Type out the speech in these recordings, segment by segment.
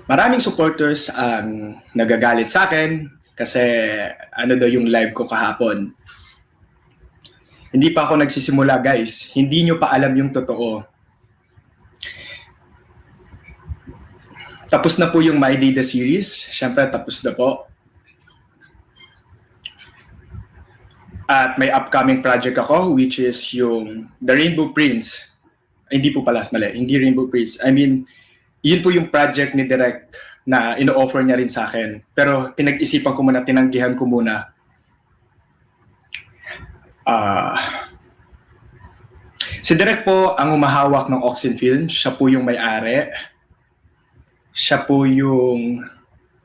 Maraming supporters ang nagagalit sa akin kasi ano daw yung live ko kahapon. Hindi pa ako nagsisimula, guys. Hindi nyo pa alam yung totoo. Tapos na po yung My Day the series. Siyempre, tapos na po. At may upcoming project ako, which is yung The Rainbow Prince. Hindi po pala, mali. Hindi Rainbow Prince. I mean, yun po yung project ni Direk na ino-offer niya rin sa akin. Pero pinag-isipan ko muna, tinanggihan ko muna. Si Direk po ang humahawak ng Oxen Films. Siya po yung may-ari. Siya po yung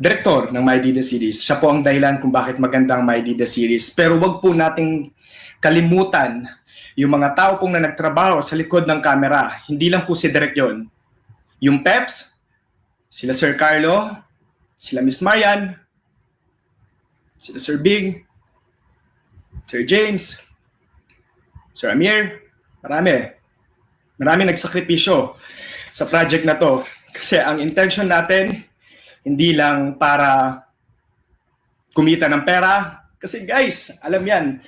director ng My Day the series. Siya po ang dahilan kung bakit magandang My Day the series. Pero wag po nating kalimutan yung mga tao pong na nagtrabaho sa likod ng camera. Hindi lang po si Direk yon. Yung Peps, sila Sir Carlo, sila Miss Marian, sila Sir Bing, Sir James, Sir Amir, marami nagsakripisyo sa project na to. Kasi ang intention natin, hindi lang para kumita ng pera. Kasi guys, alam yan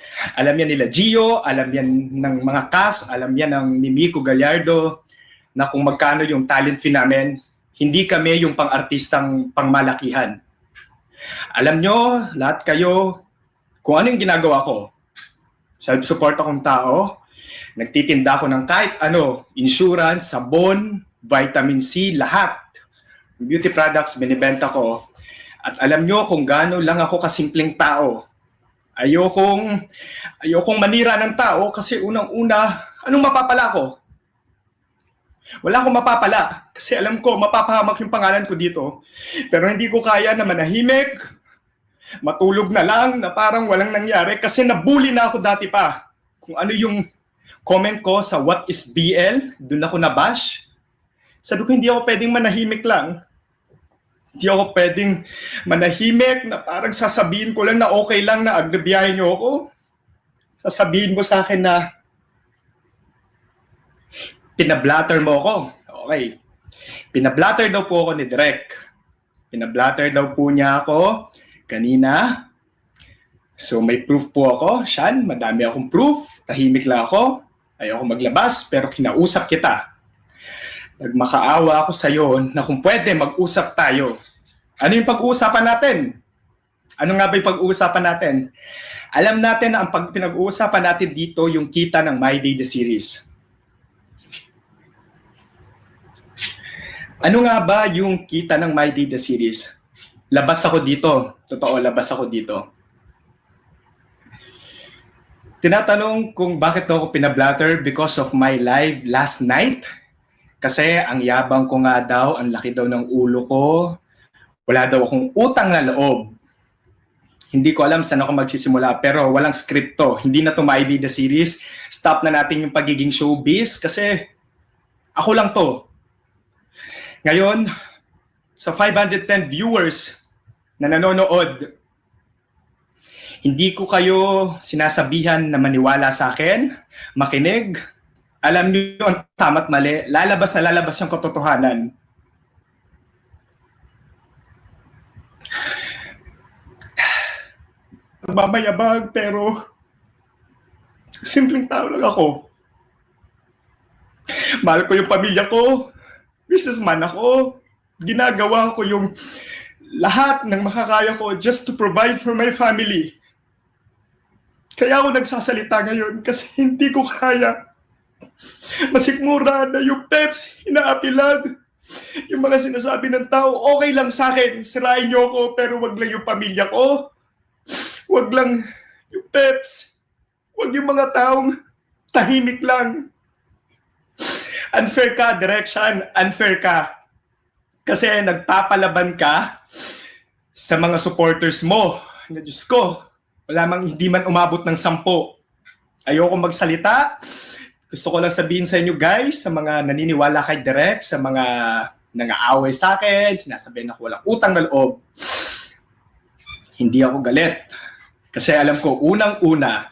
nila Gio, alam yan ng mga cast, alam yan ng ni Miko Gallardo, na kung magkano yung talent fee namin, hindi kami yung pang-artistang pangmalakihan. Alam nyo, lahat kayo, kung ano yung ginagawa ko. Self-support akong tao, nagtitinda ako ng kahit ano, insurance, sabon, vitamin C, lahat. Beauty products, binibenta ko. At alam nyo kung gaano lang ako kasimpleng tao. Ayokong manira ng tao kasi unang-una, anong mapapala ko? Wala akong mapapala kasi alam ko mapapahamak yung pangalan ko dito. Pero hindi ko kaya na manahimik, matulog na lang na parang walang nangyari kasi nabully na ako dati pa. Kung ano yung comment ko sa What is BL, dun ako nabash. Sabi ko hindi ako pwedeng manahimik lang. Hindi ako pwedeng manahimik na parang sasabihin ko lang na okay lang na agnabiyahin niyo ako. Sasabihin mo sa akin na pinablatter mo ako. Okay. Pinablatter daw po ako ni Direk. Pinablatter daw po niya ako kanina. So may proof po ako. Siyan, madami akong proof. Tahimik lang ako. Ayoko maglabas pero kinausap kita. Nagmakaawa ako sa iyo na kung pwede mag-usap tayo. Ano yung pag-uusapan natin? Ano nga ba yung pag-uusapan natin? Alam natin na ang pinag-uusapan natin dito yung kita ng My Day the series. Ano nga ba yung kita ng My Day the series? Labas ako dito. Totoo, labas ako dito. Tinatanong kung bakit ako pinablatter because of my live last night. Kasi ang yabang ko nga daw, ang laki daw ng ulo ko. Wala daw akong utang na loob. Hindi ko alam saan ako magsisimula pero walang script to. Hindi na to My Day the series. Stop na natin yung pagiging showbiz kasi ako lang to. Ngayon, sa 510 viewers na nanonood, hindi ko kayo sinasabihan na maniwala sa akin, makinig. Alam niyo ang tama't mali, lalabas na lalabas yung katotohanan. Magmamayabang pero simpleng tao lang ako. Mahal ko yung pamilya ko. Businessman ako, ginagawa ko yung lahat ng makakaya ko just to provide for my family. Kaya ako nagsasalita ngayon kasi hindi ko kaya. Masikmura na yung Peps, inaapilan. Yung mga sinasabi ng tao, okay lang sa akin, sirain niyo ako, pero wag lang yung pamilya ko. Wag lang yung Peps. Wag yung mga taong tahimik lang. Unfair ka, direction, unfair ka. Kasi nagpapalaban ka sa mga supporters mo. Na Diyos ko, hindi man umabot ng 10. Ayoko magsalita. Gusto ko lang sabihin sa inyo guys, sa mga naniniwala kay Direk, sa mga nang-aaway sa akin, sinasabihin ako walang utang na loob. Hindi ako galit. Kasi alam ko, unang-una,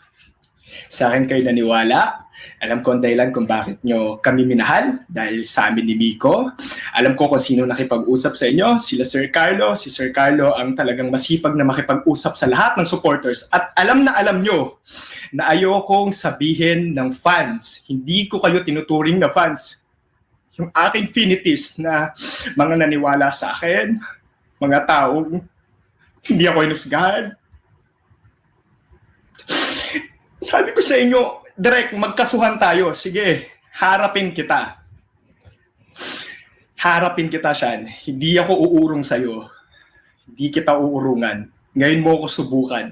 sa akin kayo naniwala, Alam ko ang dahilan kung bakit nyo kami minahal dahil sa amin ni Miko. Alam ko kung sino nakipag-usap sa inyo, sila Sir Carlo. Si Sir Carlo ang talagang masipag na makipag-usap sa lahat ng supporters. At alam na alam nyo na ayokong sabihin ng fans. Hindi ko kayo tinuturing na fans. Yung aking finities na mga naniwala sa akin, mga taong hindi ako inusgahan. Sabi ko sa inyo, Direk, magkasuhan tayo. Sige, harapin kita. Harapin kita, Sean. Hindi ako uurong sa'yo. Hindi kita uurungan. Ngayon mo ako subukan.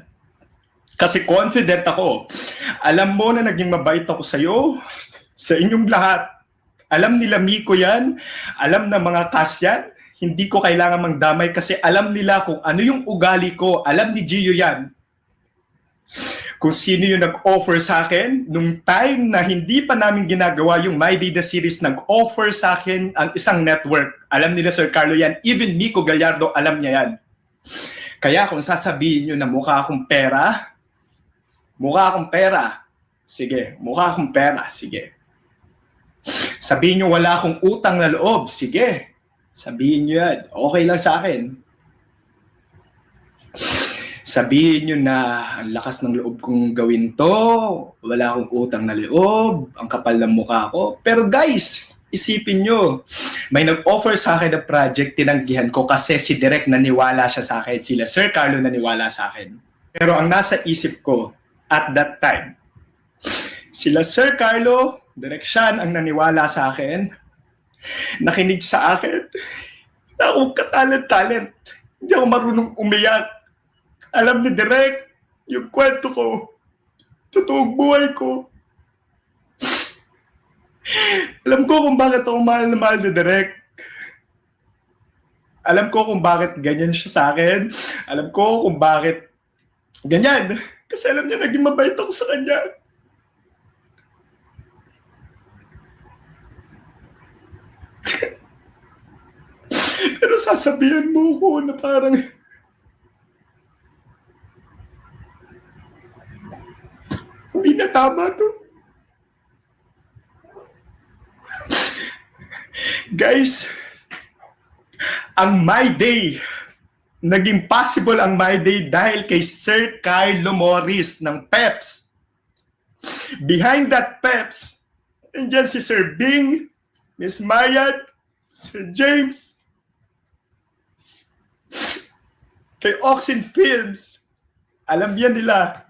Kasi confident ako. Alam mo na naging mabait ako sa'yo, sa inyong lahat. Alam nila Miko yan. Alam na mga cast yan. Hindi ko kailangan mangdamay kasi alam nila kung ano yung ugali ko. Alam ni Gio yan. Kung sino yung nag-offer sa akin, nung time na hindi pa namin ginagawa yung My Day The Series, nag-offer sa akin ang isang network. Alam nila Sir Carlo yan. Even Miko Gallardo, alam niya yan. Kaya kung sasabihin nyo na mukha akong pera, sige, mukha akong pera, sige. Sabihin nyo wala akong utang na loob, sige. Sabihin nyo yan, okay lang sa akin. Sabihin nyo na ang lakas ng loob kong gawin to, wala akong utang na loob, ang kapal ng mukha ko. Pero guys, isipin nyo, may nag-offer sa akin na project, tinanggihan ko kasi si Direk naniwala siya sa akin, sila Sir Carlo naniwala sa akin. Pero ang nasa isip ko at that time, sila Sir Carlo, Direk Sean ang naniwala sa akin, nakinig sa akin, na akong katalent-talent, hindi ako marunong umiyak. Alam ni Direk, yung kwento ko, totoong buhay ko. Alam ko kung bakit ako mahal na mahal ni Direk. Alam ko kung bakit ganyan siya sa akin. Alam ko kung bakit ganyan. Kasi alam niya, naging mabait ako sa kanya. Pero sasabihan mo ko na parang hindi na tama to. Guys, ang My Day, naging possible ang My Day dahil kay Sir Carlo Morris ng Peps. Behind that Peps, nandiyan si Sir Bing, Miss Mayan, Sir James, kay Oxen Films. Alam yan nila.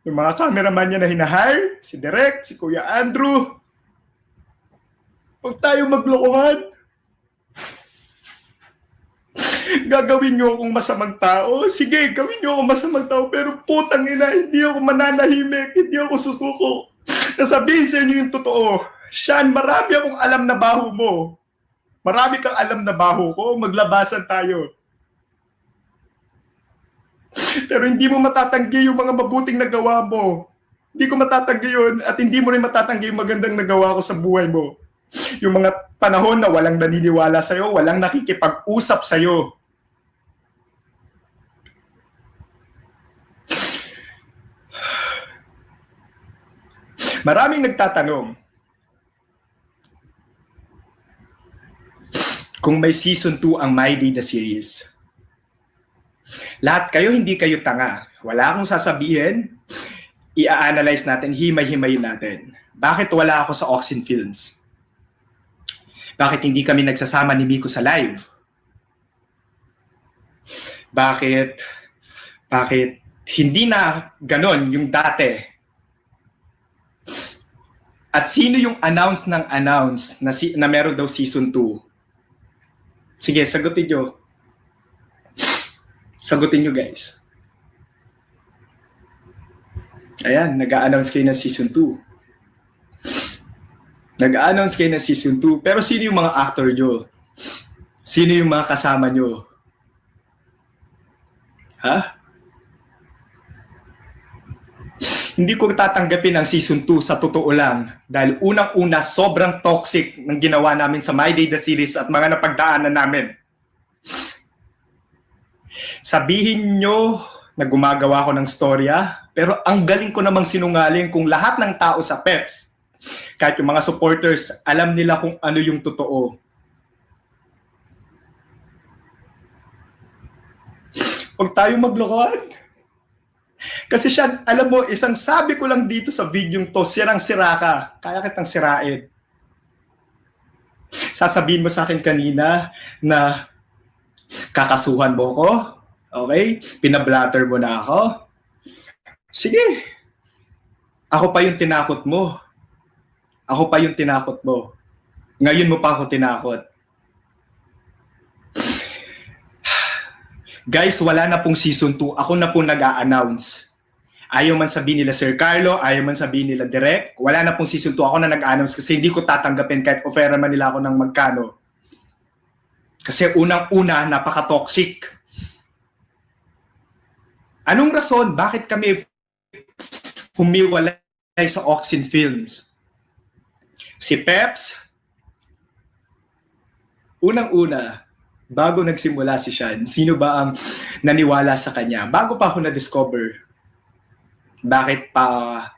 Yung mga cameraman niya na hinahire, si Direk, si Kuya Andrew. Huwag tayong maglokohan. Gagawin niyo akong masamang tao? Sige, gawin niyo akong masamang tao. Pero putang ina, hindi ako mananahimik, hindi ako susuko. Nasabihin sa inyo yung totoo. Sean, marami akong alam na baho mo. Marami kang alam na baho ko. Maglabasan tayo. Pero hindi mo matatanggi yung mga mabuting nagawa mo. Hindi ko matatanggi yun at hindi mo rin matatanggi yung magandang nagawa ko sa buhay mo. Yung mga panahon na walang naniniwala sa'yo, walang nakikipag-usap sa'yo. Maraming nagtatanong kung may season 2 ang My Day The Series. Lahat kayo, hindi kayo tanga. Wala akong sasabihin, i-analyze natin, himay-himayin natin. Bakit wala ako sa Oxen Films? Bakit hindi kami nagsasama ni Miko sa live? Bakit hindi na ganon yung dati? At sino yung announce na meron daw season 2? Sige, sagutin nyo. Sagutin nyo, guys. Ayan, nag-a-announce kayo ng season 2. Nag-a-announce kayo ng season 2. Pero sino yung mga actor nyo? Sino yung mga kasama nyo? Ha? Hindi ko tatanggapin ang season 2 sa totoo lang. Dahil unang-una, sobrang toxic ng ginawa namin sa My Day The Series at mga napagdaanan namin. Sabihin nyo na gumagawa ko ng storya, pero ang galing ko namang sinungaling kung lahat ng tao sa Peps Kahit yung mga supporters, alam nila kung ano yung totoo. Huwag tayong maglokohan. Kasi siya, alam mo, isang sabi ko lang dito sa video to, sirang-sira ka. Kaya kitang sirain. Sasabihin mo sa akin kanina na kakasuhan mo ko, okay? Pinablatter mo na ako. Sige. Ako pa yung tinakot mo. Ako pa yung tinakot mo. Ngayon mo pa ako tinakot. Guys, wala na pong season 2. Ako na pong nag-a-announce. Ayaw man sabihin nila Sir Carlo, ayaw man sabihin nila Direk, wala na pong season 2. Ako na nag-a-announce kasi hindi ko tatanggapin kahit offer man nila ako ng magkano. Kasi unang-una, napaka-toxic. Anong rason? Bakit kami humiwalay sa Oxin Films? Si Peps, unang-una, bago nagsimula si Sean, sino ba ang naniwala sa kanya? Bago pa ako na-discover, bakit pa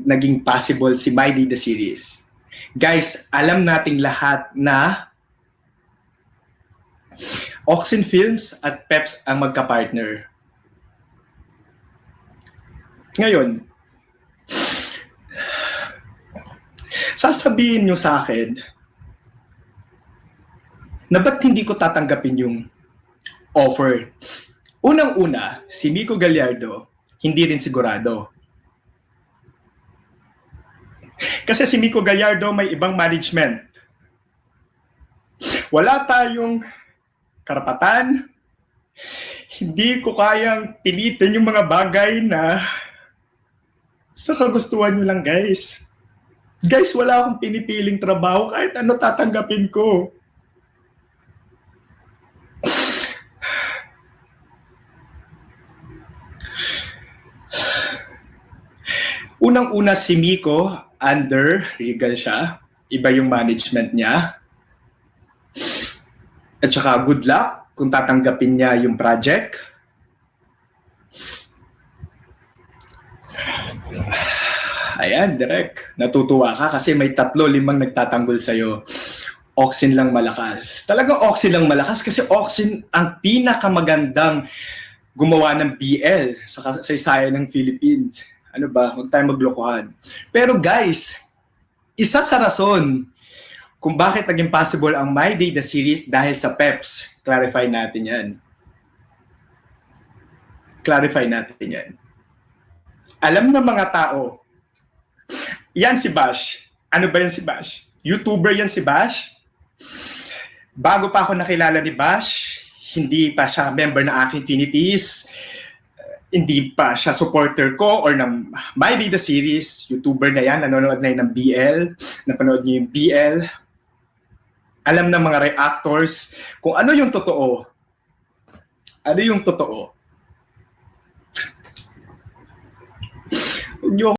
naging possible si My Day the Series? Guys, alam nating lahat na Oxin Films at Peps ang magka-partner. Ngayon, sasabihin nyo sa akin na ba't hindi ko tatanggapin yung offer? Unang-una, si Miko Gallardo, hindi rin sigurado. Kasi si Miko Gallardo may ibang management. Wala tayong karapatan. Hindi ko kayang pilitin yung mga bagay na sa kagustuhan nyo lang, guys. Guys, wala akong pinipiling trabaho kahit ano tatanggapin ko. Unang-una si Miko, under Regal siya. Iba yung management niya. At saka good luck kung tatanggapin niya yung project. Ayan, Direk. Natutuwa ka kasi may 3-5 nagtatanggol sa'yo. Oxin lang malakas. Talagang Oxin lang malakas kasi Oxin ang pinakamagandang gumawa ng BL sa kasaysayan ng Philippines. Ano ba? Huwag tayong maglokohan. Pero guys, isa sa rason kung bakit naging possible ang My Day the Series dahil sa Peps. Clarify natin yan. Clarify natin yan. Alam ng mga tao, yan si Bash. Ano ba yan si Bash? YouTuber yan si Bash. Bago pa ako nakilala ni Bash, hindi pa siya member ng aking Tinities. Hindi pa siya supporter ko or ng My Day the Series. YouTuber na yan, nanonood na yun ng BL. Napanood niyo yung BL. Alam ng mga reactors kung ano yung totoo. Ano yung totoo. Huwag niyo